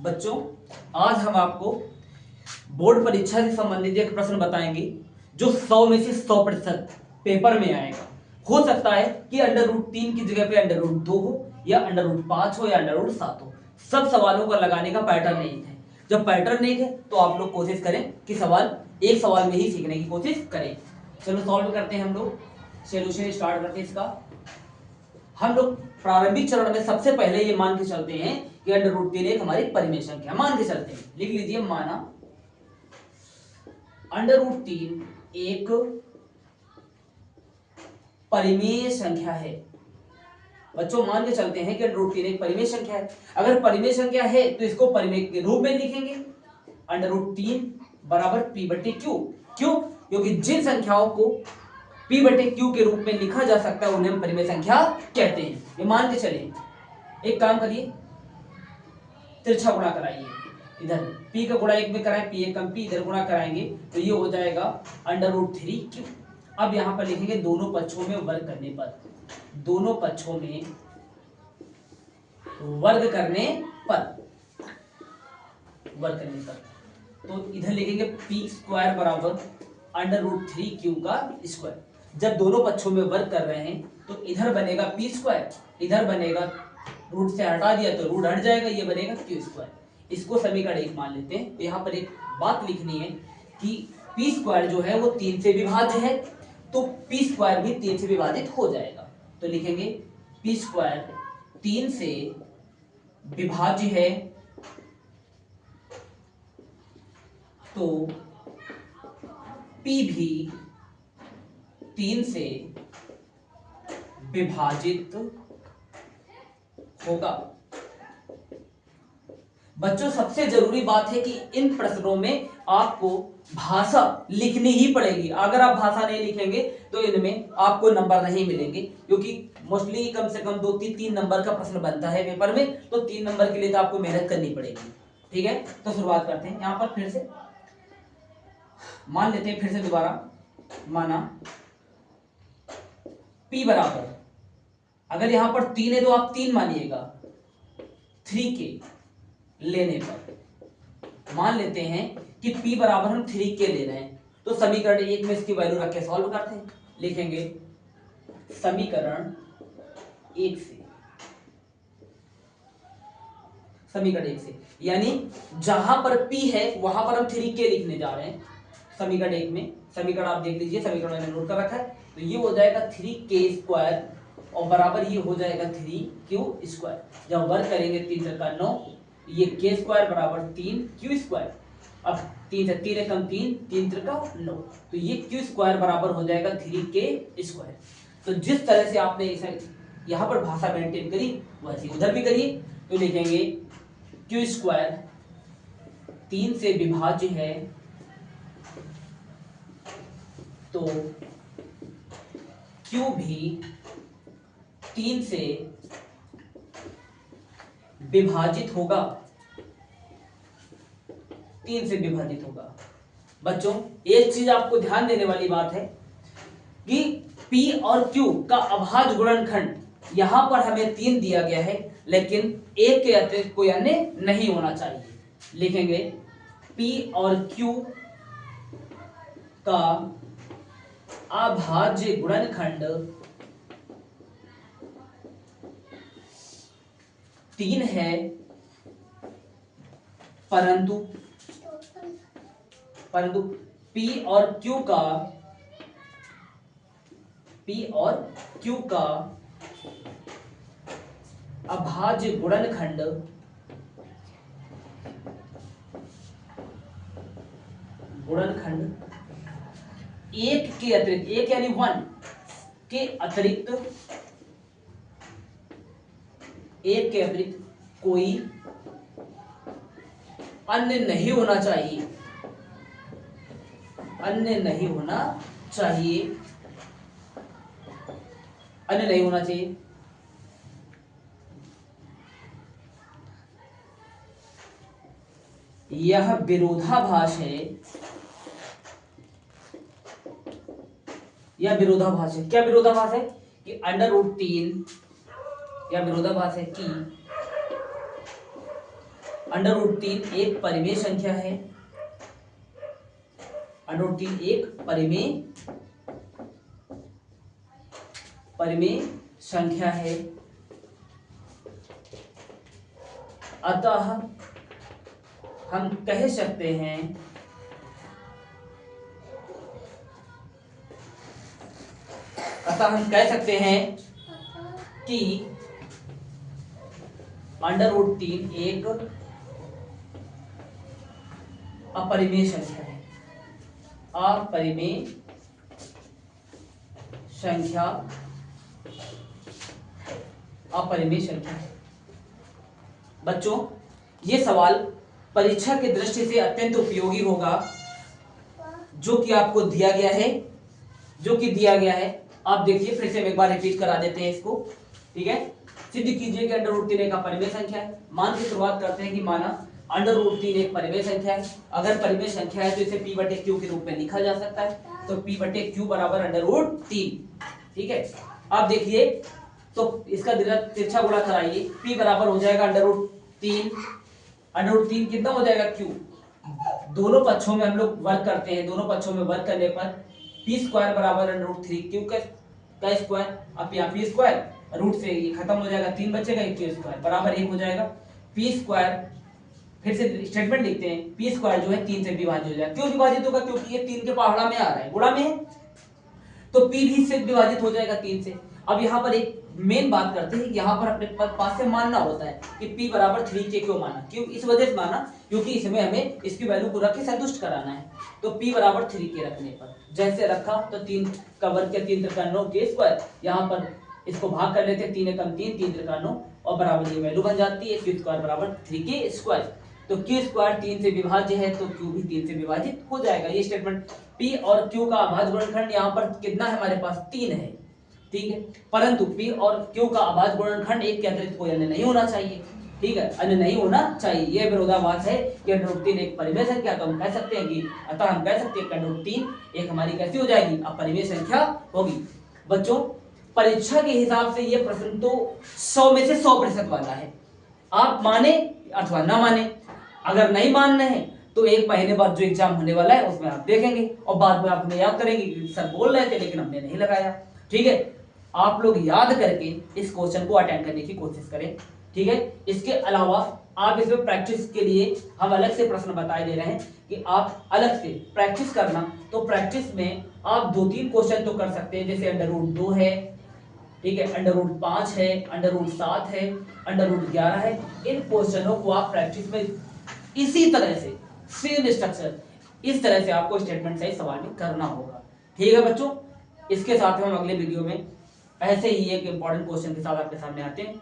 बच्चों, आज हम आपको बोर्ड परीक्षा से संबंधित एक प्रश्न बताएंगे जो 100 में से 100% पेपर में आएगा। हो सकता है कि √3 की जगह पे √2 हो या √5 हो या √7 हो। सब सवालों का लगाने का पैटर्न एक है। जब पैटर्न एक है तो आप लोग कोशिश करें कि एक सवाल में ही सीखने की कोशिश करें। चलो सॉल्व करते हैं। हम लोग सोल्यूशन स्टार्ट करते हैं इसका। हम लोग प्रारंभिक चरण में सबसे पहले ये मान के चलते हैं कि √3 एक हमारी परिमेय संख्या मान के चलते हैं। लिख लीजिए, माना √3 एक परिमेय संख्या है। बच्चों, मान के चलते हैं कि √3 एक परिमेय संख्या है। अगर परिमेय संख्या है तो इसको परिमेय के रूप में लिखेंगे, √3 बराबर p/q। क्यों? क्योंकि जिन संख्याओं को p/q के रूप में लिखा जा सकता है उन्हें हम परिमेय संख्या कहते हैं। ये मान के चलिए। एक काम करिए, तिरछा गुणा कराइए। इधर p का गुणा 1 में कराएं, p 1 कम p, इधर गुणा कराएंगे तो ये हो जाएगा √3q। अब यहां पर लिखेंगे दोनों पक्षों में वर्ग करने पर, दोनों पक्षों में वर्ग करने पर, तो इधर लिखेंगे p² बराबर √3q का स्क्वायर। जब दोनों पक्षों में वर्ग कर रहे हैं तो इधर बनेगा p², इधर बनेगा, रूट से हटा दिया तो रूट हट जाएगा, ये बनेगा q²। इसको समीकरण 1 मान लेते हैं। तो यहाँ पर एक बात लिखनी है कि p² जो है वो 3 से विभाज्य है, तो p² भी 3 से विभाजित हो जाएगा। तो लिखेंगे p² 3 से विभाज्य है, तो p भी 3 से विभाजित होगा। बच्चों, सबसे जरूरी बात है कि इन प्रश्नों में आपको भाषा लिखनी ही पड़ेगी। अगर आप भाषा नहीं लिखेंगे तो इनमें आपको नंबर नहीं मिलेंगे, क्योंकि मोस्टली कम से कम 2-3 नंबर का प्रश्न बनता है पेपर में, तो 3 नंबर के लिए तो आपको मेहनत करनी पड़ेगी। ठीक है, तो शुरुआत करते हैं। यहां पर फिर से मान लेते हैं, फिर से दोबारा माना p बराबर, अगर यहां पर 3 है तो आप 3 मानिएगा, 3 के लेने पर मान लेते हैं कि p बराबर हम 3k ले रहे हैं, तो समीकरण 1 में इसकी वैल्यू रख के सॉल्व करते हैं। लिखेंगे समीकरण 1 से, यानी जहां पर p है वहां पर हम 3k लिखने जा रहे हैं। समीकरण 1 में, समीकरण आप देख लीजिए, समीकरण मैंने नोट कर रखा है। तो ये हो जाएगा 3k² और बराबर ये हो जाएगा 3q²। जब वर्ग करेंगे 3 × 9, ये k² बराबर 3q²। अब 3 से 3 कम 3, 3 × 9, तो ये q² बराबर हो जाएगा 3k²। तो जिस तरह से आपने इसे यहाँ पर भाषा मेंटेन करी वैसे उधर भी करिए। तो लिखेंगे q² 3 से विभाज्य है, तो q भी 3 से विभाजित होगा, 3 से विभाजित होगा। बच्चों, एक चीज आपको ध्यान देने वाली बात है कि p और q का अभाज्य गुणनखंड यहां पर हमें 3 दिया गया है, लेकिन एक के अतिरिक्त कोई अन्य नहीं होना चाहिए। लिखेंगे p और q का अभाज्य गुणनखंड 3 है, परंतु p और q का अभाज्य गुणनखंड 1 के अतिरिक्त, 1 यानी 1 के अतिरिक्त, 1 के अतिरिक्त कोई अन्य नहीं होना चाहिए, अन्य नहीं होना चाहिए। यह विरोधाभास है, क्या विरोधाभास है कि √3, या विरोधाभास है कि अंडर रूट 3 एक परिमेय संख्या है, अंडर रूट 3 एक परिमेय संख्या है, अतः हम कह सकते हैं कि अंडर रूट 3 एक अपरिमेय संख्या है, अपरिमेय संख्या, अपरिमेय संख्या है। बच्चों ये सवाल परीक्षा की दृष्टि से अत्यंत उपयोगी होगा, जो कि आपको दिया गया है, आप देखिए फिर से एक बार रिपीट करा देते हैं इसको, ठीक है। सिद्ध कीजिए कि अंडर रूट 3 एक अपरिमेय संख्या है। मान की शुरुआत करते हैं कि माना अंडर रूट 3 एक परिमेय संख्या है। अगर परिमेय संख्या है तो इसे p/q के रूप में लिखा जा सकता है, तो p/q बराबर अंडर रूट 3, ठीक है। आप देखिए तो इसका तिरछा गुणा कराइए, p बराबर हो जाएगा अंडर रूट 3 कितना हो जाएगा q, दोनों पक्षों में हम लोग वर्क करते हैं, दोनों पक्षों में वर्क करने पर p² बराबर अंडर रूट 3 q का स्क्वायर, अब यहाँ p² रूट से ये खत्म हो जाएगा, 3 बचेगा, q² बराबर 1 हो जाएगा। p², फिर से स्टेटमेंट लिखते हैं, p² जो है 3 से विभाजित हो जाएगा। क्यों विभाजित होगा? क्योंकि ये 3 के पहाड़ा में आ रहा है, गुणा में है, तो p भी से विभाजित हो जाएगा 3 से। अब यहाँ पर एक मेन बात करते हैं, यहाँ पर अपने पास से मानना होता है कि p बराबर 3 के क्यों माना, क्यों इस वजह से माना क्योंकि इसमें हमें इसकी वैल्यू को रख के संतुष्ट कराना है। तो p बराबर 3 के रखने पर जैसे रखा तो 3 का वर्ग किया, 3 त्रिका 9 के स्क्वायर, यहाँ पर इसको भाग कर लेते हैं, 3 एकम 3, 3 त्रिका 9 और बराबर ये वैल्यू बन जाती है q² बराबर 3 के स्क्वायर। तो q² 3 से विभाज्य है तो q भी 3 से विभाजित हो जाएगा। ये स्टेटमेंट p और q का अभाज्य गुणनखंड यहाँ पर कितना है हमारे पास 3 है, ठीक है, परंतु p और q का अभाज्य गुणनखंड एक के अतिरिक्त कोई अन्य नहीं होना चाहिए, ठीक है, अन्य नहीं होना चाहिए। यह विरोधाभास है कि अंडर रूट 3 एक परिमेय संख्या, तो हम कह सकते हैं कि अंडर रूट 3 एक हमारी कैसी हो जाएगी, अपरिमेय संख्या होगी। बच्चों परीक्षा के हिसाब से ये प्रश्न तो 100 में से 100% वाला है, आप माने अथवा ना माने। अगर नहीं मानना है तो एक महीने बाद जो एग्जाम होने वाला है उसमें आप देखेंगे और बाद में आप हमें याद करेंगे कि सर बोल रहे थे लेकिन हमने नहीं लगाया, ठीक है। आप लोग याद करके इस क्वेश्चन को अटेंड करने की कोशिश करें, ठीक है। इसके अलावा आप इसमें प्रैक्टिस के लिए हम अलग से प्रश्न बताए दे रहे हैं कि आप अलग से प्रैक्टिस करना, तो प्रैक्टिस में आप 2-3 क्वेश्चन तो कर सकते हैं, जैसे अंडर रूट 2 है, ठीक है, अंडर रूट 5 है, अंडर रूट 7 है, अंडर रूट 11 है। इन क्वेश्चनों को आप प्रैक्टिस में इसी तरह से सेम स्ट्रक्चर, इस तरह से आपको स्टेटमेंट सही सवाल में करना होगा, ठीक है बच्चों। इसके साथ हम अगले वीडियो में ऐसे ही एक इंपॉर्टेंट क्वेश्चन के साथ आपके सामने आते हैं।